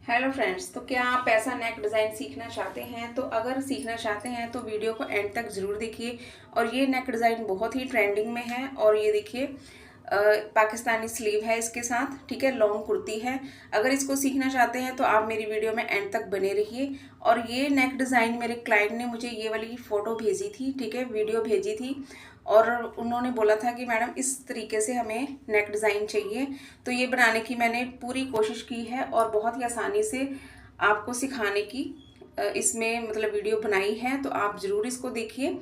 Hello friends, तो क्या आप ऐसा नेक डिज़ाइन सीखना चाहते हैं? तो अगर सीखना चाहते हैं तो वीडियो को एंड तक ज़रूर देखिए। और ये नेक डिज़ाइन बहुत ही ट्रेंडिंग में है। और ये देखिए पाकिस्तानी स्लीव है इसके साथ, ठीक है, लॉन्ग कुर्ती है। अगर इसको सीखना चाहते हैं तो आप मेरी वीडियो में एंड तक बने रहिए। और ये नेक डिज़ाइन मेरे क्लाइंट ने मुझे ये वाली फ़ोटो भेजी थी, ठीक है, वीडियो भेजी थी। और उन्होंने बोला था कि मैडम इस तरीके से हमें नेक डिज़ाइन चाहिए। तो ये बनाने की मैंने पूरी कोशिश की है और बहुत ही आसानी से आपको सिखाने की इसमें मतलब वीडियो बनाई है। तो आप ज़रूर इसको देखिए,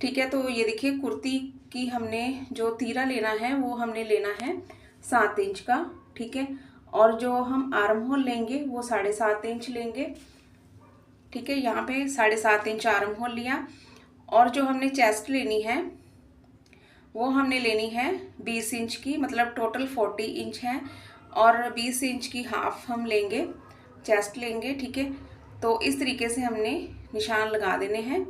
ठीक है। तो ये देखिए कुर्ती की हमने जो तीरा लेना है वो हमने लेना है 7 इंच का, ठीक है। और जो हम आर्म होल लेंगे वो 7.5 इंच लेंगे, ठीक है। यहाँ पे 7.5 इंच आर्म होल लिया। और जो हमने चेस्ट लेनी है वो हमने लेनी है 20 इंच की, मतलब टोटल 40 इंच है। और 20 इंच की हाफ हम लेंगे, चेस्ट लेंगे, ठीक है। तो इस तरीके से हमने निशान लगा देने हैं,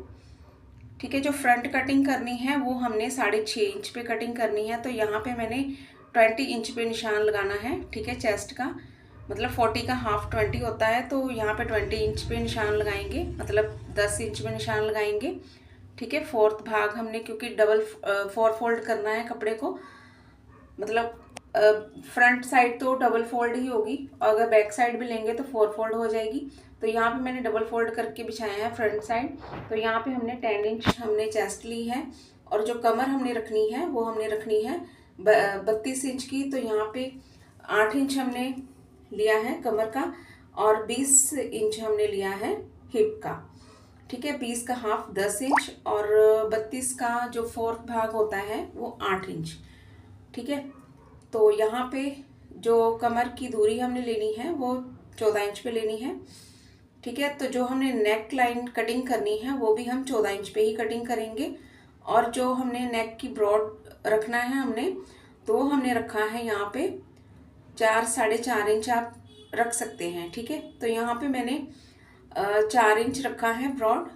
ठीक है। जो फ्रंट कटिंग करनी है वो हमने 6.5 इंच पे कटिंग करनी है। तो यहाँ पे मैंने 20 इंच पे निशान लगाना है, ठीक है, चेस्ट का। मतलब 40 का हाफ 20 होता है, तो यहाँ पे 20 इंच पे निशान लगाएंगे, मतलब 10 इंच पे निशान लगाएंगे, ठीक है। फोर्थ भाग हमने, क्योंकि डबल 4 फोल्ड करना है कपड़े को, मतलब फ्रंट साइड तो डबल फोल्ड ही होगी, अगर बैक साइड भी लेंगे तो 4 फोल्ड हो जाएगी। तो यहाँ पे मैंने डबल फोल्ड करके बिछाया है फ्रंट साइड। तो यहाँ पे हमने 10 इंच हमने चेस्ट ली है। और जो कमर हमने रखनी है वो हमने रखनी है 32 इंच की। तो यहाँ पे 8 इंच हमने लिया है कमर का और 20 इंच हमने लिया है हिप का, ठीक है। 20 का हाफ 10 इंच और 32 का जो फोर्थ भाग होता है वो 8 इंच, ठीक है। तो यहाँ पे जो कमर की दूरी हमने लेनी है वो 14 इंच पे लेनी है, ठीक है। तो जो हमने नेक लाइन कटिंग करनी है वो भी हम 14 इंच पे ही कटिंग करेंगे। और जो हमने नेक की ब्रॉड रखना है हमने, तो हमने रखा है यहाँ पे 4-4.5 इंच आप रख सकते हैं, ठीक है। तो यहाँ पे मैंने 4 इंच रखा है ब्रॉड,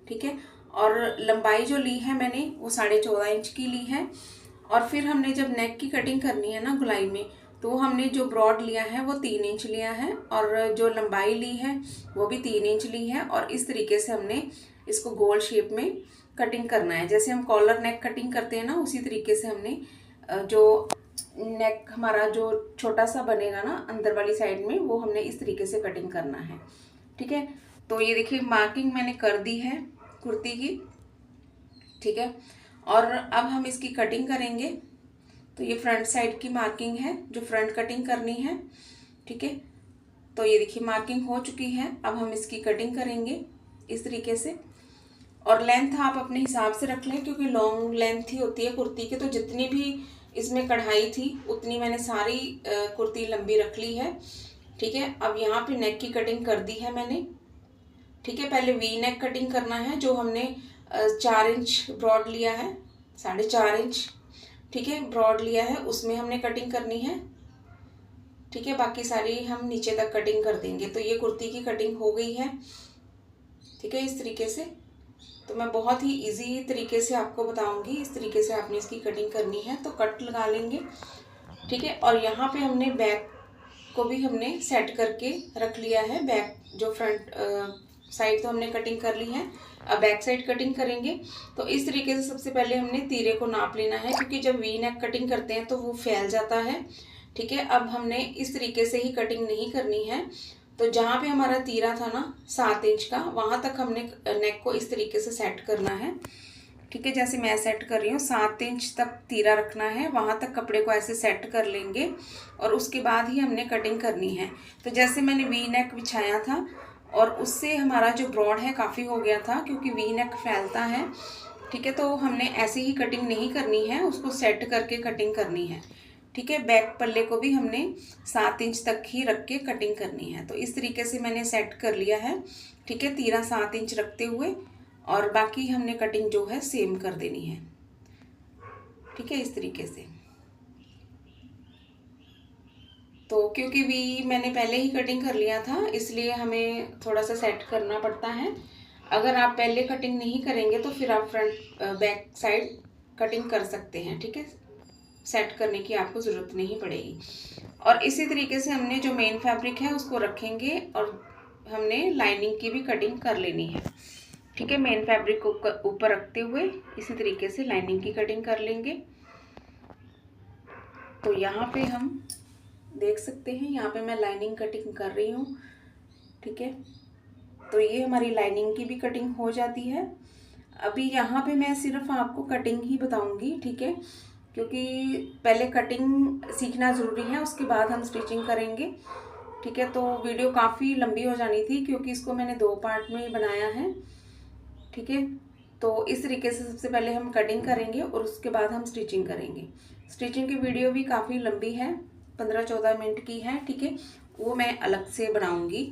ठीक है। और लंबाई जो ली है मैंने वो 14.5 इंच की ली है। और फिर हमने जब नेक की कटिंग करनी है ना गुलाई में, तो हमने जो ब्रॉड लिया है वो 3 इंच लिया है और जो लंबाई ली है वो भी 3 इंच ली है। और इस तरीके से हमने इसको गोल शेप में कटिंग करना है, जैसे हम कॉलर नेक कटिंग करते हैं ना, उसी तरीके से हमने जो नेक हमारा जो छोटा सा बनेगा ना अंदर वाली साइड में, वो हमने इस तरीके से कटिंग करना है, ठीक है। तो ये देखिए मार्किंग मैंने कर दी है कुर्ती की, ठीक है। और अब हम इसकी कटिंग करेंगे। तो ये फ्रंट साइड की मार्किंग है जो फ्रंट कटिंग करनी है, ठीक है। तो ये देखिए मार्किंग हो चुकी है। अब हम इसकी कटिंग करेंगे इस तरीके से। और लेंथ आप अपने हिसाब से रख लें, क्योंकि लॉन्ग लेंथ ही होती है कुर्ती के। तो जितनी भी इसमें कढ़ाई थी उतनी मैंने सारी कुर्ती लंबी रख ली है, ठीक है। अब यहाँ पे नेक की कटिंग कर दी है मैंने, ठीक है। पहले वी नेक कटिंग करना है, जो हमने 4 इंच ब्रॉड लिया है, 4.5 इंच, ठीक है, ब्रॉड लिया है, उसमें हमने कटिंग करनी है, ठीक है। बाकी सारी हम नीचे तक कटिंग कर देंगे। तो ये कुर्ती की कटिंग हो गई है, ठीक है, इस तरीके से। तो मैं बहुत ही इजी तरीके से आपको बताऊंगी, इस तरीके से आपने इसकी कटिंग करनी है। तो कट लगा लेंगे, ठीक है। और यहाँ पे हमने बैक को भी हमने सेट करके रख लिया है। बैक जो फ्रंट साइड तो हमने कटिंग कर ली है, अब बैक साइड कटिंग करेंगे। तो इस तरीके से सबसे पहले हमने तीरे को नाप लेना है, क्योंकि जब वी नेक कटिंग करते हैं तो वो फैल जाता है, ठीक है। अब हमने इस तरीके से ही कटिंग नहीं करनी है। तो जहाँ पे हमारा तीरा था ना 7 इंच का, वहाँ तक हमने नेक को इस तरीके से सेट करना है, ठीक है। जैसे मैं सेट कर रही हूँ 7 इंच तक तीरा रखना है, वहाँ तक कपड़े को ऐसे सेट कर लेंगे और उसके बाद ही हमने कटिंग करनी है। तो जैसे मैंने वी नेक बिछाया था और उससे हमारा जो ब्रॉड है काफ़ी हो गया था, क्योंकि वी नेक फैलता है, ठीक है। तो हमने ऐसे ही कटिंग नहीं करनी है, उसको सेट करके कटिंग करनी है, ठीक है। बैक पल्ले को भी हमने 7 इंच तक ही रख के कटिंग करनी है। तो इस तरीके से मैंने सेट कर लिया है, ठीक है, तीरा 7 इंच रखते हुए। और बाकी हमने कटिंग जो है सेम कर देनी है, ठीक है, इस तरीके से। तो क्योंकि भी मैंने पहले ही कटिंग कर लिया था, इसलिए हमें थोड़ा सा सेट करना पड़ता है। अगर आप पहले कटिंग नहीं करेंगे तो फिर आप फ्रंट बैक साइड कटिंग कर सकते हैं, ठीक है, सेट करने की आपको ज़रूरत नहीं पड़ेगी। और इसी तरीके से हमने जो मेन फैब्रिक है उसको रखेंगे और हमने लाइनिंग की भी कटिंग कर लेनी है। ठीक है, मेन फैब्रिक को ऊपर रखते हुए इसी तरीके से लाइनिंग की कटिंग कर लेंगे। तो यहाँ पे हम देख सकते हैं, यहाँ पे मैं लाइनिंग कटिंग कर रही हूँ। ठीक है, तो ये हमारी लाइनिंग की भी कटिंग हो जाती है। अभी यहाँ पे मैं सिर्फ आपको कटिंग ही बताऊंगी। ठीक है, क्योंकि पहले कटिंग सीखना ज़रूरी है, उसके बाद हम स्टिचिंग करेंगे। ठीक है, तो वीडियो काफ़ी लंबी हो जानी थी क्योंकि इसको मैंने 2 पार्ट में बनाया है। ठीक है, तो इस तरीके से सबसे पहले हम कटिंग करेंगे और उसके बाद हम स्टिचिंग करेंगे। स्टिचिंग की वीडियो भी काफ़ी लंबी है, 15-14 मिनट की है। ठीक है, वो मैं अलग से बनाऊंगी।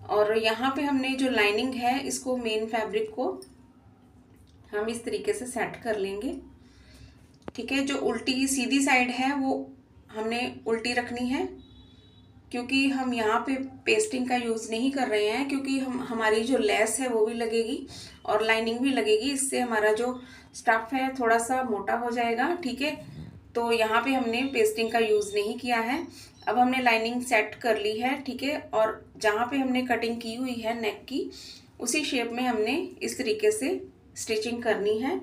और यहाँ पे हमने जो लाइनिंग है, इसको मेन फैब्रिक को हम इस तरीके से सेट कर लेंगे। ठीक है, जो उल्टी सीधी साइड है वो हमने उल्टी रखनी है, क्योंकि हम यहाँ पे पेस्टिंग का यूज़ नहीं कर रहे हैं, क्योंकि हमारी जो लेस है वो भी लगेगी और लाइनिंग भी लगेगी। इससे हमारा जो स्टफ है थोड़ा सा मोटा हो जाएगा। ठीक है, तो यहाँ पे हमने पेस्टिंग का यूज़ नहीं किया है। अब हमने लाइनिंग सेट कर ली है। ठीक है, और जहाँ पे हमने कटिंग की हुई है नेक की, उसी शेप में हमने इस तरीके से स्टिचिंग करनी है।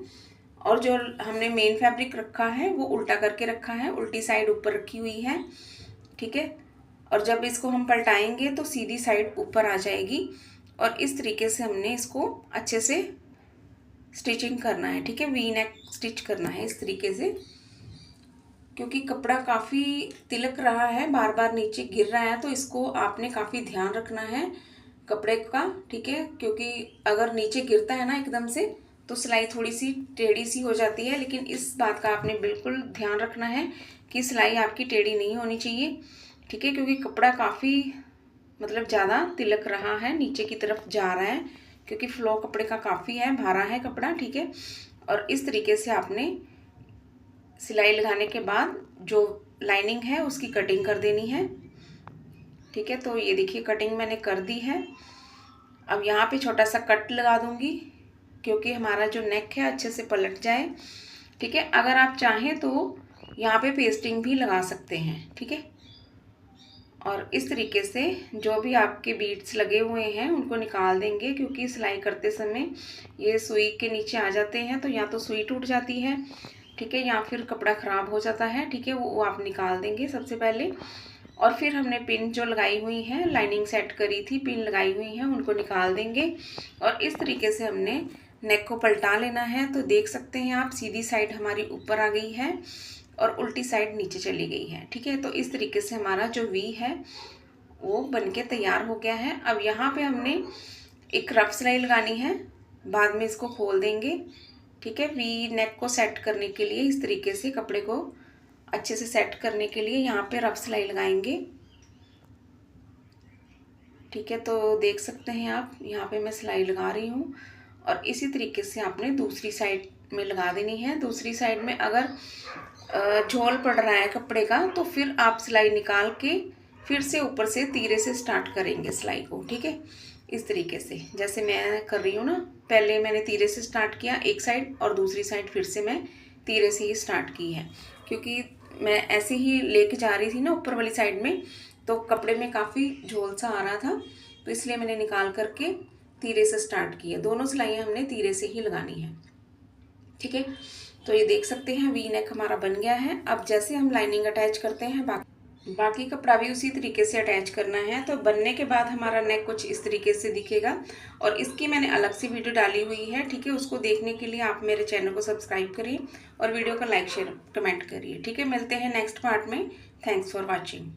और जो हमने मेन फैब्रिक रखा है वो उल्टा करके रखा है, उल्टी साइड ऊपर रखी हुई है। ठीक है, और जब इसको हम पलटाएंगे तो सीधी साइड ऊपर आ जाएगी और इस तरीके से हमने इसको अच्छे से स्टिचिंग करना है। ठीक है, वी नेक स्टिच करना है इस तरीके से, क्योंकि कपड़ा काफ़ी तिलक रहा है, बार बार नीचे गिर रहा है, तो इसको आपने काफ़ी ध्यान रखना है कपड़े का। ठीक है, क्योंकि अगर नीचे गिरता है ना एकदम से तो सिलाई थोड़ी सी टेढ़ी सी हो जाती है, लेकिन इस बात का आपने बिल्कुल ध्यान रखना है कि सिलाई आपकी टेढ़ी नहीं होनी चाहिए। ठीक है, क्योंकि कपड़ा काफ़ी मतलब ज़्यादा तिलक रहा है, नीचे की तरफ जा रहा है, क्योंकि फ्लो कपड़े का काफ़ी है, भारा है कपड़ा। ठीक है, और इस तरीके से आपने सिलाई लगाने के बाद जो लाइनिंग है उसकी कटिंग कर देनी है। ठीक है, तो ये देखिए कटिंग मैंने कर दी है। अब यहाँ पे छोटा सा कट लगा दूंगी, क्योंकि हमारा जो नेक है अच्छे से पलट जाए। ठीक है, अगर आप चाहें तो यहाँ पे पेस्टिंग भी लगा सकते हैं। ठीक है, और इस तरीके से जो भी आपके बीड्स लगे हुए हैं उनको निकाल देंगे, क्योंकि सिलाई करते समय ये सुई के नीचे आ जाते हैं, तो या तो सुई टूट जाती है, ठीक है, या फिर कपड़ा ख़राब हो जाता है। ठीक है, वो आप निकाल देंगे सबसे पहले। और फिर हमने पिन जो लगाई हुई है, लाइनिंग सेट करी थी, पिन लगाई हुई है, उनको निकाल देंगे और इस तरीके से हमने नेक को पलटा लेना है। तो देख सकते हैं आप, सीधी साइड हमारी ऊपर आ गई है और उल्टी साइड नीचे चली गई है। ठीक है, तो इस तरीके से हमारा जो वी है वो बनके तैयार हो गया है। अब यहाँ पे हमने एक रफ सिलाई लगानी है, बाद में इसको खोल देंगे। ठीक है, वी नेक को सेट करने के लिए इस तरीके से कपड़े को अच्छे से सेट करने के लिए यहाँ पे रफ सिलाई लगाएंगे। ठीक है, तो देख सकते हैं आप, यहाँ पे मैं सिलाई लगा रही हूँ और इसी तरीके से आपने दूसरी साइड में लगा देनी है। दूसरी साइड में अगर झोल पड़ रहा है कपड़े का तो फिर आप सिलाई निकाल के फिर से ऊपर से तीरे से स्टार्ट करेंगे सिलाई को। ठीक है, इस तरीके से जैसे मैं कर रही हूँ ना, पहले मैंने तीरे से स्टार्ट किया एक साइड और दूसरी साइड फिर से मैं तीरे से ही स्टार्ट की है, क्योंकि मैं ऐसे ही लेके जा रही थी ना ऊपर वाली साइड में, तो कपड़े में काफ़ी झोल सा आ रहा था, तो इसलिए मैंने निकाल करके तीरे से स्टार्ट किया। दोनों सिलाइयाँ हमने तीरे से ही लगानी है। ठीक है, तो ये देख सकते हैं वी नेक हमारा बन गया है। अब जैसे हम लाइनिंग अटैच करते हैं, बाकी कपड़ा भी उसी तरीके से अटैच करना है। तो बनने के बाद हमारा नेक कुछ इस तरीके से दिखेगा और इसकी मैंने अलग से वीडियो डाली हुई है। ठीक है, उसको देखने के लिए आप मेरे चैनल को सब्सक्राइब करिए और वीडियो को लाइक शेयर कमेंट करिए। ठीक है, मिलते हैं नेक्स्ट पार्ट में। Thanks for watching.